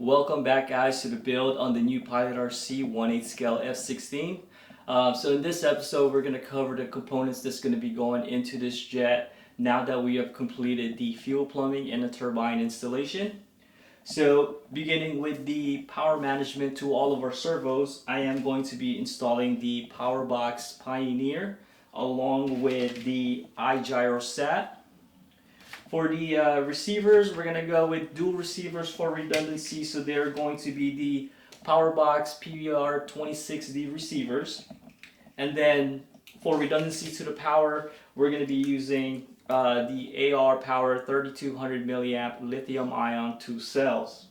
Welcome back, guys, to the build on the new Pilot RC 1/8 scale F-16. So in this episode we're going to cover the components that's going to be going into this jet now that we have completed the fuel plumbing and the turbine installation. So beginning with the power management to all of our servos, I am going to be installing the Powerbox Pioneer along with the gyro sat. For the receivers, we're going to go with dual receivers for redundancy, so they're going to be the Powerbox PVR26D receivers. And then for redundancy to the power, we're going to be using the AR Power 3200 milliamp lithium ion 2 cells.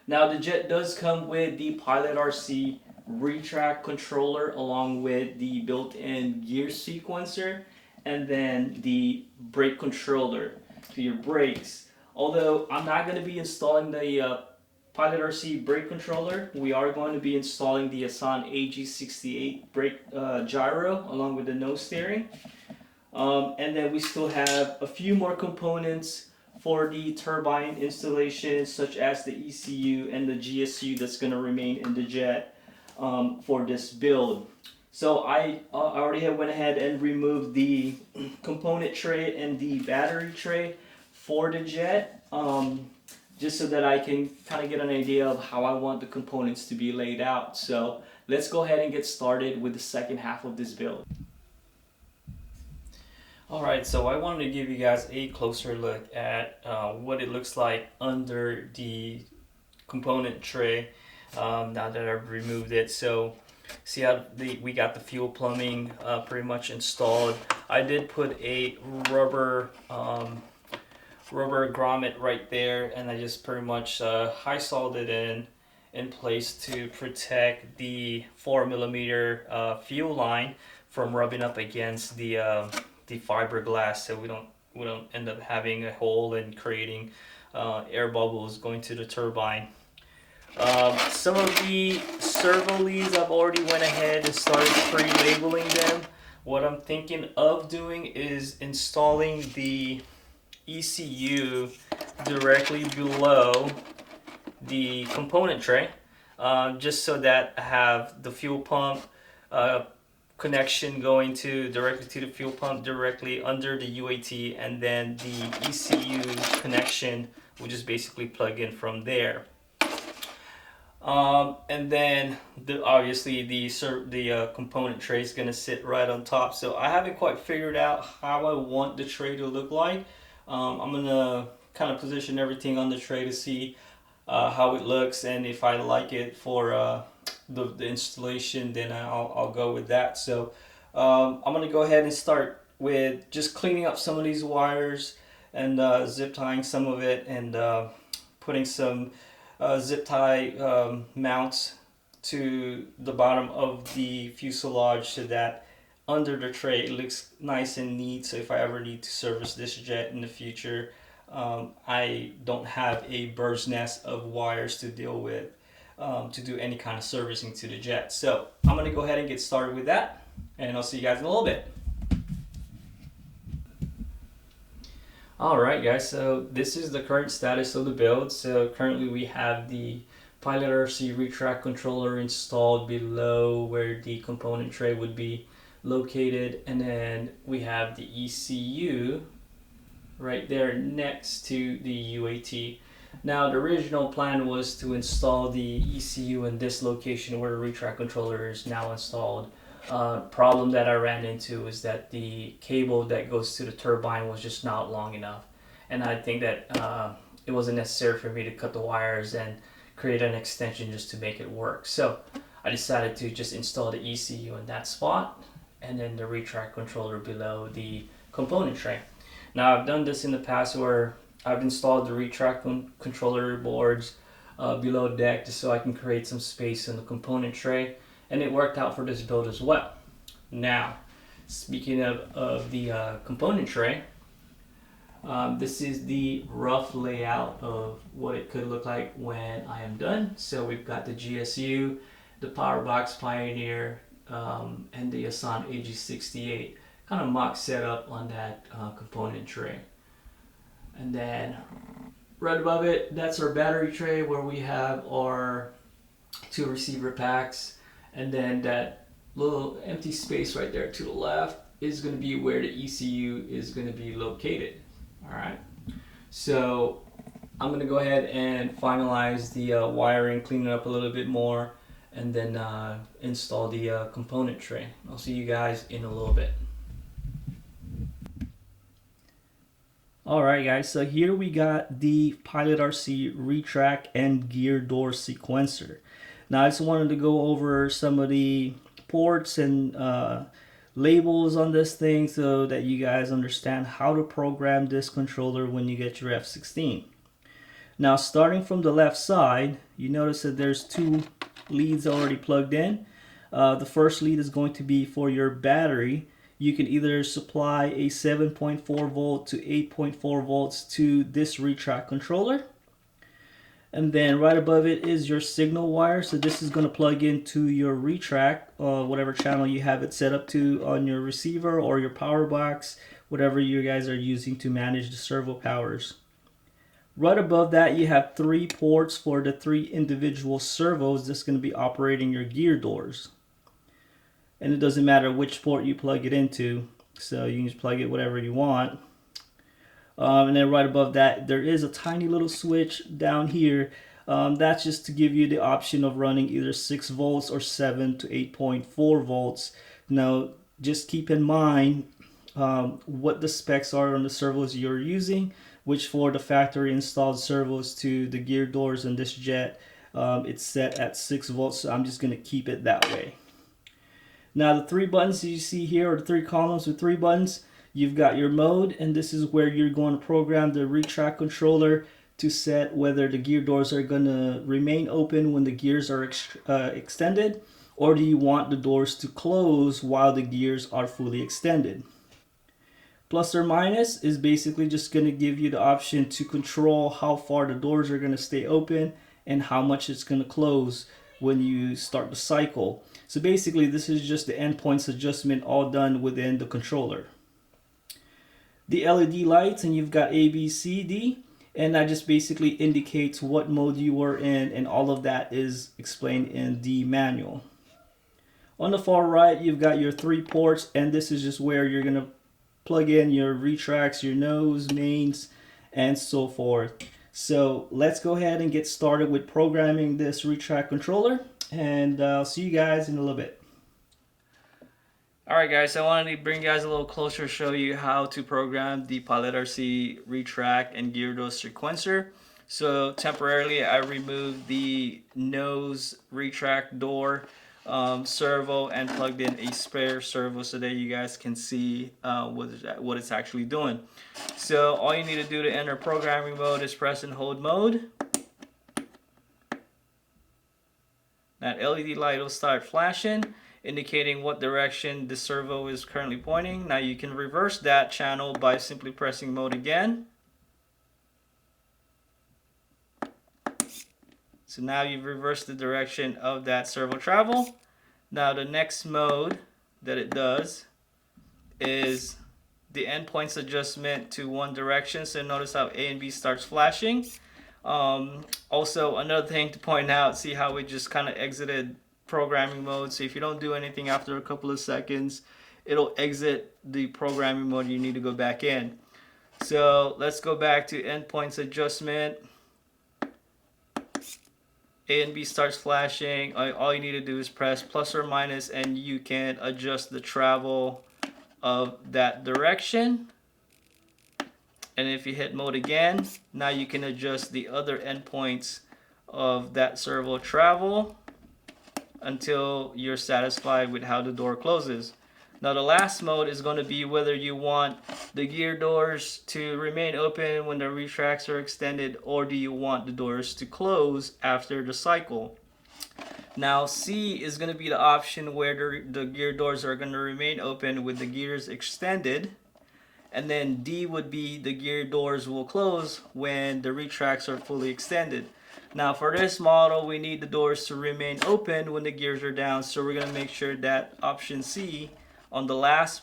Now the jet does come with the Pilot RC Retract controller along with the built-in gear sequencer and then the brake controller to your brakes. Although I'm not going to be installing the Pilot RC brake controller, we are going to be installing the Assan AG68 brake gyro along with the nose steering. And then we still have a few more components for the turbine installation, such as the ECU and the GSU that's going to remain in the jet for this build. So I already went ahead and removed the component tray and the battery tray for the jet, just so that I can kind of get an idea of how I want the components to be laid out. So let's go ahead and get started with the second half of this build. Alright, so I wanted to give you guys a closer look at what it looks like under the component tray now that I've removed it. So see how we got the fuel plumbing pretty much installed. I did put a rubber grommet right there, and I just pretty much high soldered it in place to protect the 4mm fuel line from rubbing up against the fiberglass, so we don't end up having a hole and creating air bubbles going to the turbine. Some of the servo leads I've already went ahead and started pre-labeling them. What I'm thinking of doing is installing the ECU directly below the component tray, just so that I have the fuel pump connection going directly to the fuel pump directly under the UAT, and then the ECU connection will just basically plug in from there. And then obviously the component tray is going to sit right on top. So I haven't quite figured out how I want the tray to look like. I'm going to kind of position everything on the tray to see how it looks, and if I like it for the installation, then I'll go with that. So I'm going to go ahead and start with just cleaning up some of these wires and zip tying some of it, and putting some zip tie mounts to the bottom of the fuselage so that under the tray it looks nice and neat. So if I ever need to service this jet in the future, I don't have a bird's nest of wires to deal with to do any kind of servicing to the jet. So I'm going to go ahead and get started with that, and I'll see you guys in a little bit. Alright guys, so this is the current status of the build. So currently we have the Pilot RC Retract controller installed below where the component tray would be located, and then we have the ECU right there next to the UAT. Now the original plan was to install the ECU in this location where the Retract controller is now installed. Problem that I ran into is that the cable that goes to the turbine was just not long enough, and I think that it wasn't necessary for me to cut the wires and create an extension just to make it work. So I decided to just install the ECU in that spot, and then the Retract controller below the component tray. Now I've done this in the past where I've installed the Retract controller boards below deck just so I can create some space in the component tray, and it worked out for this build as well. Now, speaking of the component tray, this is the rough layout of what it could look like when I am done. So we've got the GSU, the Powerbox Pioneer, and the Assan AG68 kind of mock setup on that component tray. And then Right above it, that's our battery tray where we have our 2 receiver packs, and then that little empty space right there to the left is going to be where the ECU is going to be located. All right, so I'm going to go ahead and finalize the wiring, clean it up a little bit more, and then install the component tray. I'll see you guys in a little bit. Alright guys, so here we got the Pilot RC Retract and gear door sequencer. Now I just wanted to go over some of the ports and labels on this thing so that you guys understand how to program this controller when you get your F-16. Now starting from the left side, you notice that there's 2 leads already plugged in. The first lead is going to be for your battery. You can either supply a 7.4 volt to 8.4 volts to this Retract controller. And then right above it is your signal wire. So this is going to plug into your Retract, whatever channel you have it set up to on your receiver or your power box, whatever you guys are using to manage the servo powers. Right above that you have 3 ports for the 3 individual servos that's going to be operating your gear doors. And it doesn't matter which port you plug it into, so you can just plug it whatever you want. And then right above that there is a tiny little switch down here. That's just to give you the option of running either 6 volts or 7 to 8.4 volts. Now just keep in mind what the specs are on the servos you're using, which for the factory installed servos to the gear doors in this jet, it's set at 6 volts, so I'm just going to keep it that way. Now the 3 buttons you see here, or the 3 columns with 3 buttons, you've got your mode, and this is where you're going to program the Retract controller to set whether the gear doors are going to remain open when the gears are extended, or do you want the doors to close while the gears are fully extended. Plus or minus is basically just going to give you the option to control how far the doors are going to stay open and how much it's going to close when you start the cycle. So basically this is just the endpoints adjustment all done within the controller. The LED lights, and you've got A, B, C, D, and that just basically indicates what mode you are in, and all of that is explained in the manual. On the far right you've got your 3 ports, and this is just where you're going to plug in your retracts, your nose, mains, and so forth. So let's go ahead and get started with programming this Retract controller, and I'll see you guys in a little bit. Alright guys, so I wanted to bring you guys a little closer, show you how to program the Pilot RC Retract and gear door sequencer. So temporarily I removed the nose retract door servo and plugged in a spare servo so that you guys can see what it's actually doing. So all you need to do to enter programming mode is press and hold mode. That LED light will start flashing, indicating what direction the servo is currently pointing. Now you can reverse that channel by simply pressing mode again. So now you've reversed the direction of that servo travel. Now the next mode that it does is the endpoints adjustment to one direction. So notice how A and B starts flashing. Also another thing to point out, see how we just kind of exited programming mode. So if you don't do anything after a couple of seconds, it'll exit the programming mode. You need to go back in. So let's go back to endpoints adjustment. A and B starts flashing. All you need to do is press plus or minus and you can adjust the travel of that direction. And if you hit mode again, now you can adjust the other endpoints of that servo travel until you're satisfied with how the door closes. Now the last mode is going to be whether you want the gear doors to remain open when the retracts are extended, or do you want the doors to close after the cycle. Now C is going to be the option where the gear doors are going to remain open with the gears extended, and then D would be the gear doors will close when the retracts are fully extended. Now for this model we need the doors to remain open when the gears are down, so we're going to make sure that option C on the last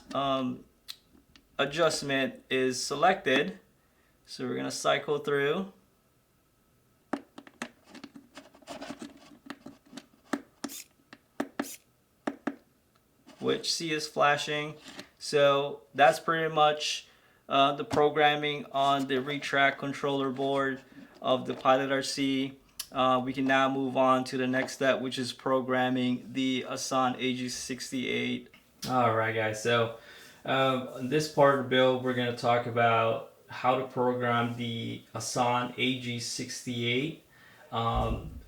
adjustment is selected. So we're going to cycle through which C is flashing. So that's pretty much the programming on the Retract controller board of the Pilot RC. We can now move on to the next step, which is programming the Assan AG68. Alright guys, so in this part of the build we're going to talk about how to program the Assan AG68.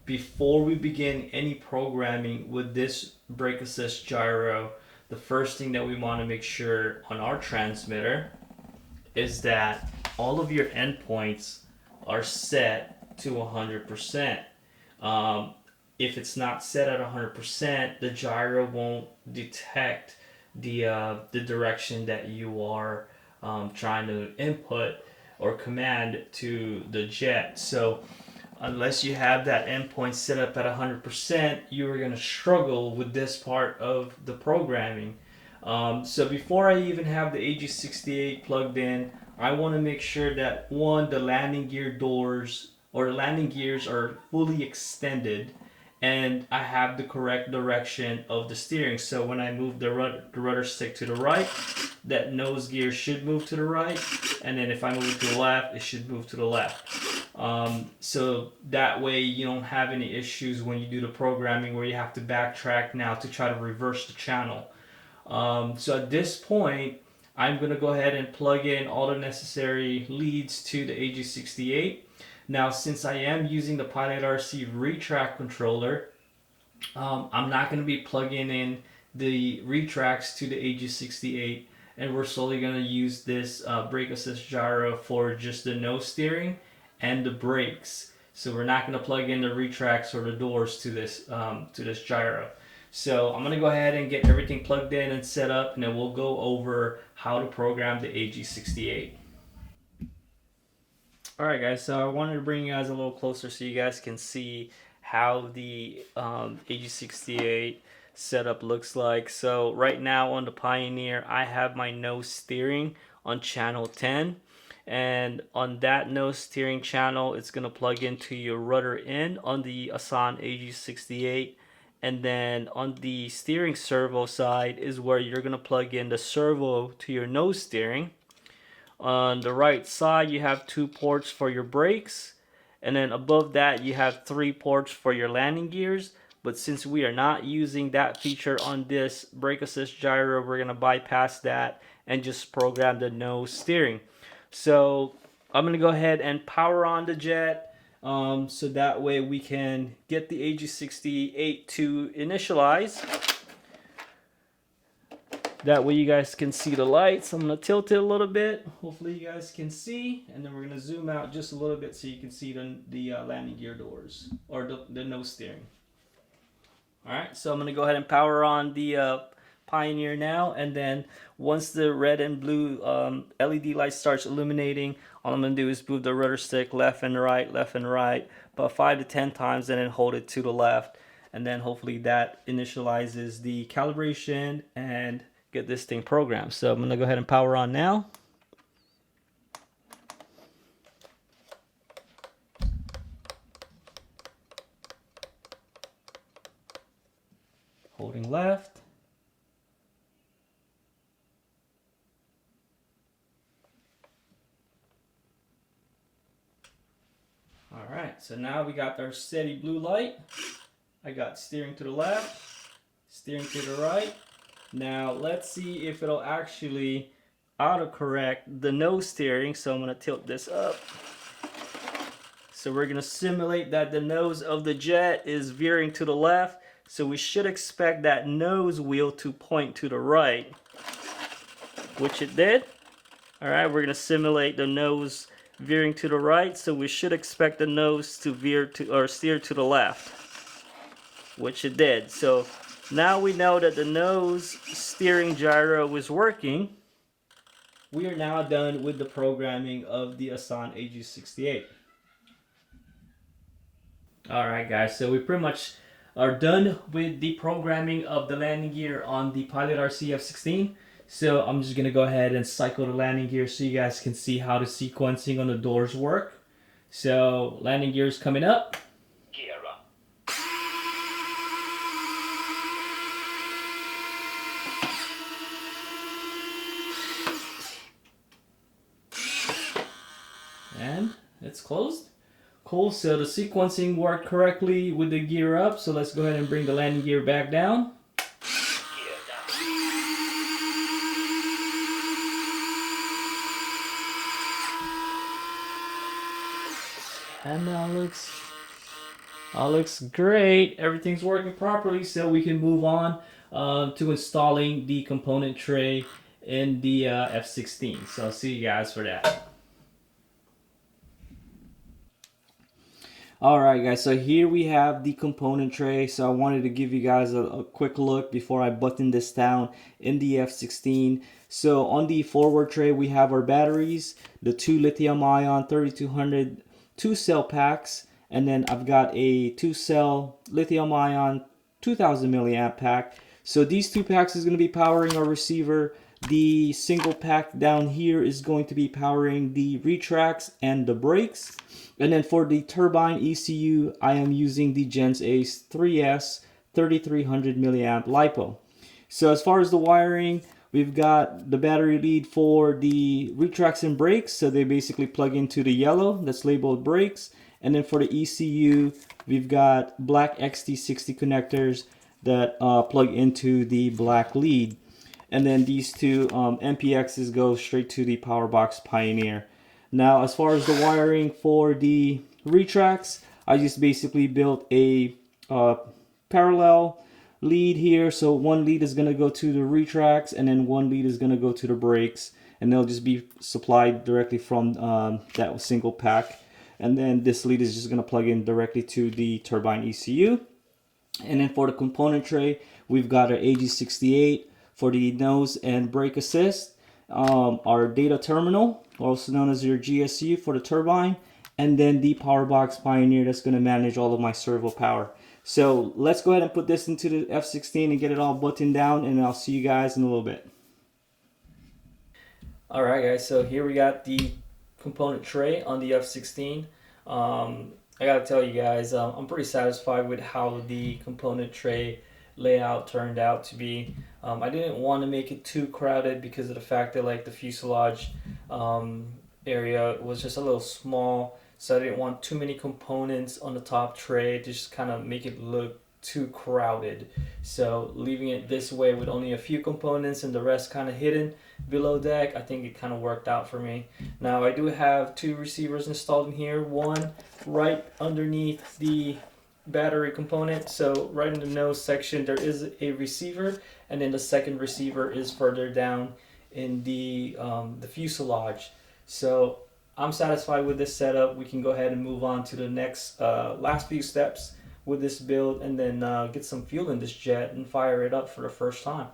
Before we begin any programming with this brake assist gyro, the first thing that we want to make sure on our transmitter is that all of your endpoints are set to 100%. If it's not set at 100%, the gyro won't detect the direction that you are trying to input or command to the jet. So unless you have that endpoint set up at 100%, you are going to struggle with this part of the programming. So before I even have the AG68 plugged in, I want to make sure that one, the landing gear doors or the landing gears are fully extended and I have the correct direction of the steering. So when I move the rudder stick to the right, that nose gear should move to the right, and then if I move it to the left, it should move to the left. So that way you don't have any issues when you do the programming where you have to backtrack now to try to reverse the channel. So at this point, I'm going to go ahead and plug in all the necessary leads to the AG68. Now, since I am using the Pilot RC Retract controller, I'm not going to be plugging in the retracts to the AG68, and we're solely going to use this brake assist gyro for just the nose steering and the brakes. So we're not going to plug in the retracts or the doors to this gyro. So I'm going to go ahead and get everything plugged in and set up, and then we'll go over how to program the AG68. Alright guys, so I wanted to bring you guys a little closer so you guys can see how the AG68 setup looks like. So right now on the Pioneer, I have my nose steering on channel 10. And on that nose steering channel, it's going to plug into your rudder in on the Assan AG68. And then on the steering servo side is where you're going to plug in the servo to your nose steering. On the right side, you have 2 ports for your brakes. And then above that, you have 3 ports for your landing gears. But since we are not using that feature on this brake assist gyro, we're going to bypass that and just program the nose steering. So I'm going to go ahead and power on the jet. So that way we can get the AG68 to initialize. That way you guys can see the lights. I'm going to tilt it a little bit. Hopefully you guys can see. And then we're going to zoom out just a little bit so you can see the landing gear doors or the nose steering. Alright, so I'm going to go ahead and power on the Pioneer now. And then once the red and blue LED light starts illuminating, all I'm going to do is move the rudder stick left and right, about 5 to 10 times, and then hold it to the left. And then hopefully that initializes the calibration and get this thing programmed. So I'm going to go ahead and power on now. Holding left. Alright, so now we got our steady blue light. I got steering to the left, steering to the right. Now let's see if it'll actually autocorrect the nose steering. So I'm going to tilt this up. So we're going to simulate that the nose of the jet is veering to the left. So we should expect that nose wheel to point to the right, which it did. Alright, we're going to simulate the nose veering to the right. So we should expect the nose to veer to or steer to the left, which it did. So now we know that the nose steering gyro is working. We are now done with the programming of the Assan AG68. Alright guys, so we pretty much are done with the programming of the landing gear on the Pilot RC F-16. So I'm just going to go ahead and cycle the landing gear so you guys can see how the sequencing on the doors work. So landing gear is coming up. Gyro. 5, 4, 3, 2, 1, And it's closed. Cool, so the sequencing worked correctly with the gear up, so let's go ahead and bring the landing gear back down. And now looks great. Everything's working properly, so we can move on to installing the component tray in the F-16. So I'll see you guys for that. Alright guys, so here we have the component tray. So I wanted to give you guys a quick look before I button this down in the F-16. So on the forward tray we have our batteries, the 2 lithium ion 3200 2-cell packs, and then I've got a 2-cell lithium ion 2000 milliamp pack. So these 2 packs is going to be powering our receiver. The single pack down here is going to be powering the retracts and the brakes. And then for the turbine ECU, I am using the Gens Ace 3S 3300 milliamp LiPo. So as far as the wiring, we've got the battery lead for the retracts and brakes. So they basically plug into the yellow that's labeled brakes. And then for the ECU, we've got black XT60 connectors that plug into the black lead. And then these two MPXs go straight to the power box Pioneer. Now, as far as the wiring for the retracts, I just basically built a parallel lead here. So one lead is going to go to the retracts, and then one lead is going to go to the brakes, and they'll just be supplied directly from that single pack. And then this lead is just going to plug in directly to the turbine ECU. And then for the component tray, we've got our AG68 for the nose and brake assist, our data terminal, also known as your GSU for the turbine, and then the power box Pioneer that's going to manage all of my servo power. So let's go ahead and put this into the F-16 and get it all buttoned down, and I'll see you guys in a little bit. Alright guys, so here we got the component tray on the F-16. I gotta tell you guys, I'm pretty satisfied with how the component tray layout turned out to be. I didn't want to make it too crowded because of the fact that like the fuselage area was just a little small, so I didn't want too many components on the top tray to just kind of make it look too crowded. So leaving it this way with only a few components and the rest kind of hidden below deck, I think it kind of worked out for me. Now I do have 2 receivers installed in here, one right underneath the battery component. So right in the nose section there is a receiver, and then the second receiver is further down in the fuselage. So I'm satisfied with this setup. We can go ahead and move on to the next last few steps with this build, and then get some fuel in this jet and fire it up for the first time.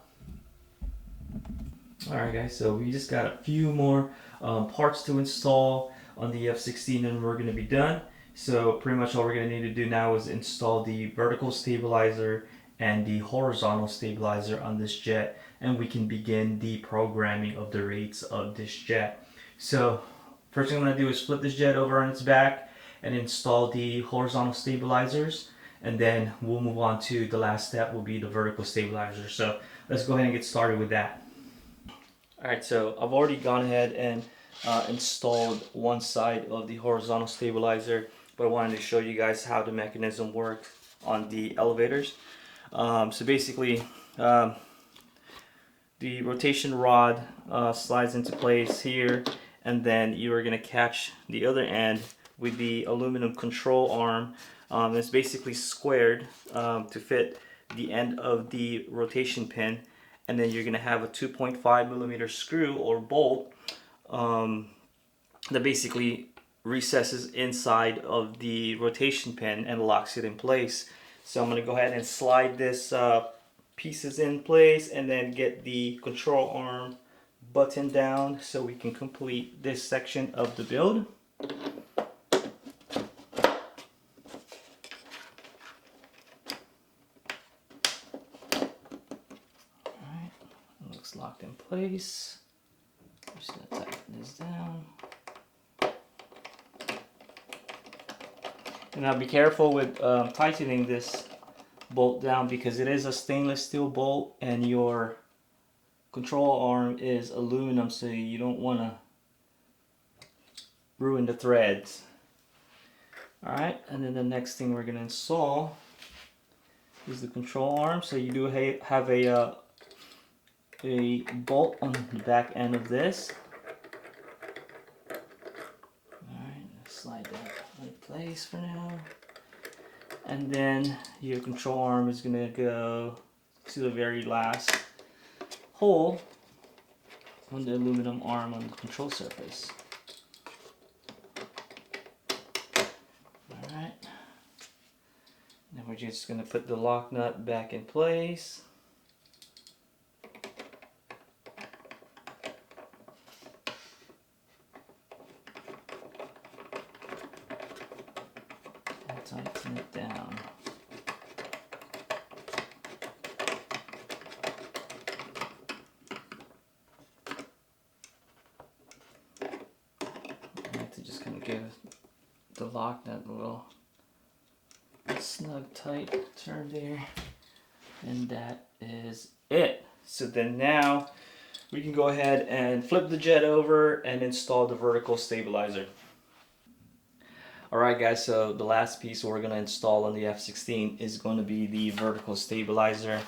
Alright guys, so we just got a few more parts to install on the F-16 and we're going to be done. So pretty much all we're going to need to do now is install the vertical stabilizer and the horizontal stabilizer on this jet, and we can begin the programming of the rates of this jet. So first thing I'm going to do is flip this jet over on its back and install the horizontal stabilizers, and then we'll move on to the last step, will be the vertical stabilizer. So let's go ahead and get started with that. Alright, so I've already gone ahead and installed one side of the horizontal stabilizer, but I wanted to show you guys how the mechanism worked on the elevators. So basically, the rotation rod slides into place here, and then you are going to catch the other end with the aluminum control arm. It's basically squared to fit the end of the rotation pin, and then you're going to have a 2.5 millimeter screw or bolt that basically recesses inside of the rotation pin and locks it in place. So I'm going to go ahead and slide this pieces in place, and then get the control arm buttoned down so we can complete this section of the build. Alright, looks locked in place. I'm just going to tighten this down. And now be careful with tightening this bolt down, because it is a stainless steel bolt and your control arm is aluminum, so you don't want to ruin the threads. Alright, and then the next thing we're going to install is the control arm. So you do have a bolt on the back end of this. Alright, slide that in place for now. And then your control arm is going to go to the very last hole on the aluminum arm on the control surface. Alright. Then we're just going to put the lock nut back in place. And tighten it down. Just kind of give the lock nut a little snug tight turn there, and that is it. So then now we can go ahead and flip the jet over and install the vertical stabilizer. Alright guys, so the last piece we're going to install on the F-16 is going to be the vertical stabilizer.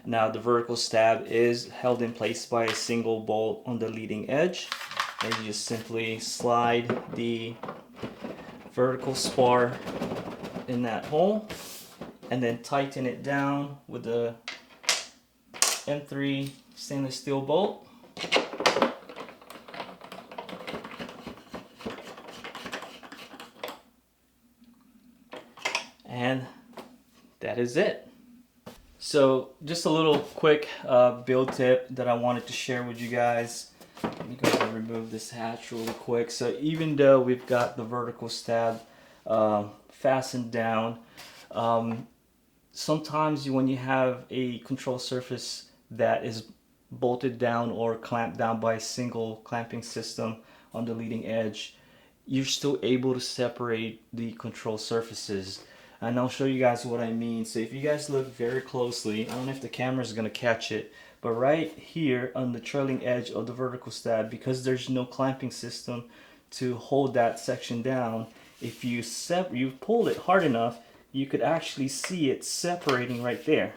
Now the vertical stab is held in place by a single bolt on the leading edge. And you just simply slide the vertical spar in that hole and then tighten it down with the M3 stainless steel bolt. And that is it. So just a little quick build tip that I wanted to share with you guys. Let me go ahead and remove this hatch really quick. So even though we've got the vertical stab fastened down, sometimes when you have a control surface that is bolted down or clamped down by a single clamping system on the leading edge, you're still able to separate the control surfaces. And I'll show you guys what I mean. So if you guys look very closely, I don't know if the camera is going to catch it, but right here on the trailing edge of the vertical stab, because there's no clamping system to hold that section down, if you pull it hard enough, you could actually see it separating right there.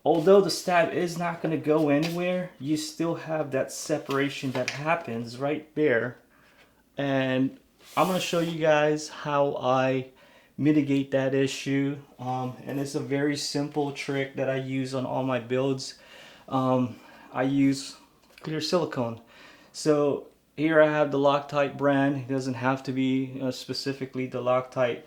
Although the stab is not going to go anywhere, you still have that separation that happens right there. And I'm going to show you guys how I mitigate that issue, and it's a very simple trick that I use on all my builds. I use clear silicone. So here I have the Loctite brand. It doesn't have to be specifically the Loctite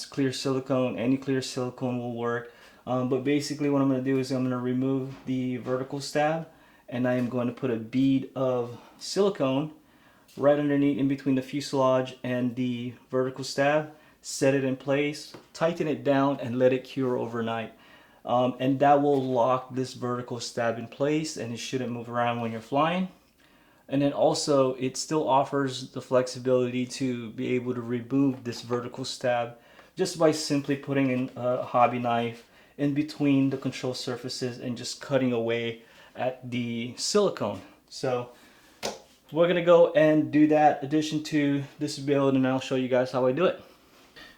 clear silicone. Any clear silicone will work, but basically what I'm going to do is I'm going to remove the vertical stab, and I am going to put a bead of silicone right underneath in between the fuselage and the vertical stab. Set it in place, tighten it down, and let it cure overnight. And that will lock this vertical stab in place, and it shouldn't move around when you're flying. And then also it still offers the flexibility to be able to remove this vertical stab just by simply putting in a hobby knife in between the control surfaces and just cutting away at the silicone. So we're gonna go and do that addition to this build, and I'll show you guys how I do it.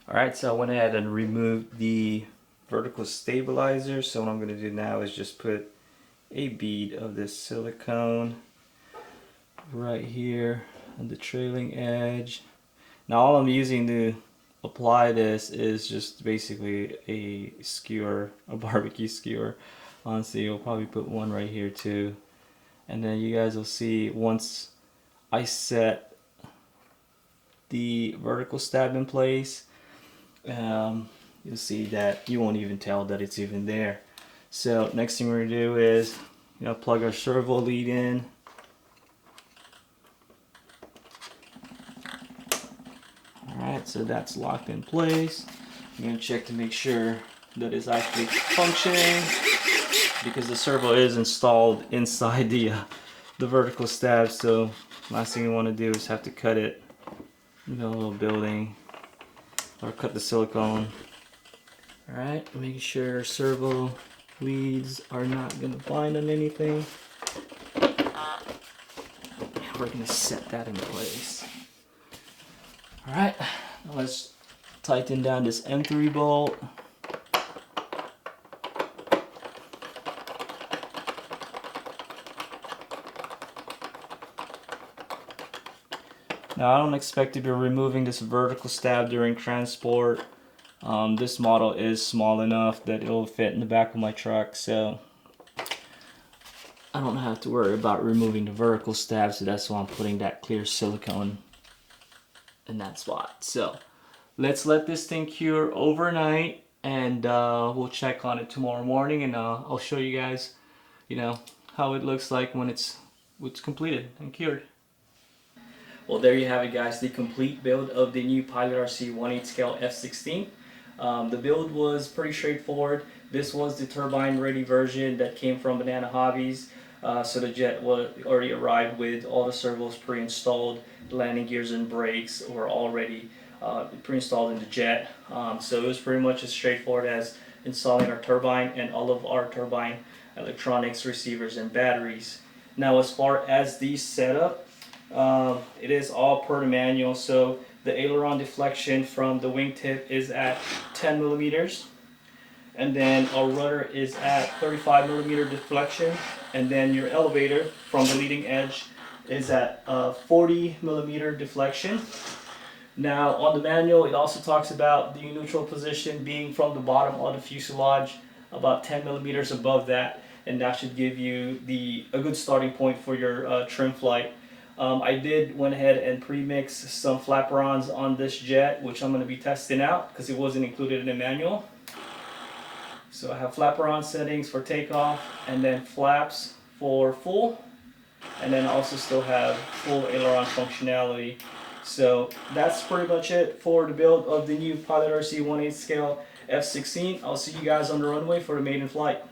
Alright, so I went ahead and removed the vertical stabilizer. So what I'm going to do now is just put a bead of this silicone right here on the trailing edge. Now all I'm using to apply this is just basically a skewer, a barbecue skewer. Honestly, you'll probably put one right here too. And then you guys will see once I set the vertical stab in place, you'll see that you won't even tell that it's even there. So next thing we're gonna do is, plug our servo lead in. Alright, so that's locked in place. I'm gonna check to make sure that it's actually functioning, because the servo is installed inside the vertical stab. So last thing you want to do is have to cut it, a little building, or cut the silicone. Alright, making sure servo leads are not going to bind on anything. And we're going to set that in place. Alright, now let's tighten down this M3 bolt. Now I don't expect to be removing this vertical stab during transport. This model is small enough that it'll fit in the back of my truck, so I don't have to worry about removing the vertical stab, so that's why I'm putting that clear silicone in that spot. So let's let this thing cure overnight, and we'll check on it tomorrow morning, and I'll show you guys, how it looks like when it's completed and cured. Well, there you have it, guys, the complete build of the new Pilot RC 1/8 scale F-16. The build was pretty straightforward. This was the turbine ready version that came from Banana Hobbies. So the jet already arrived with all the servos pre-installed. The landing gears and brakes were already pre-installed in the jet. So it was pretty much as straightforward as installing our turbine and all of our turbine electronics, receivers, and batteries. Now, as far as the setup, it is all per the manual. So the aileron deflection from the wingtip is at 10 millimeters, and then our rudder is at 35 millimeter deflection, and then your elevator from the leading edge is at 40 millimeter deflection. Now on the manual, it also talks about the neutral position being from the bottom of the fuselage about 10 millimeters above that, and that should give you a good starting point for your trim flight. I went ahead and pre-mix some flaperons on this jet, which I'm going to be testing out because it wasn't included in the manual. So I have flaperon settings for takeoff, and then flaps for full, and then I also still have full aileron functionality. So that's pretty much it for the build of the new Pilot RC 1/8 scale F-16. I'll see you guys on the runway for the maiden flight.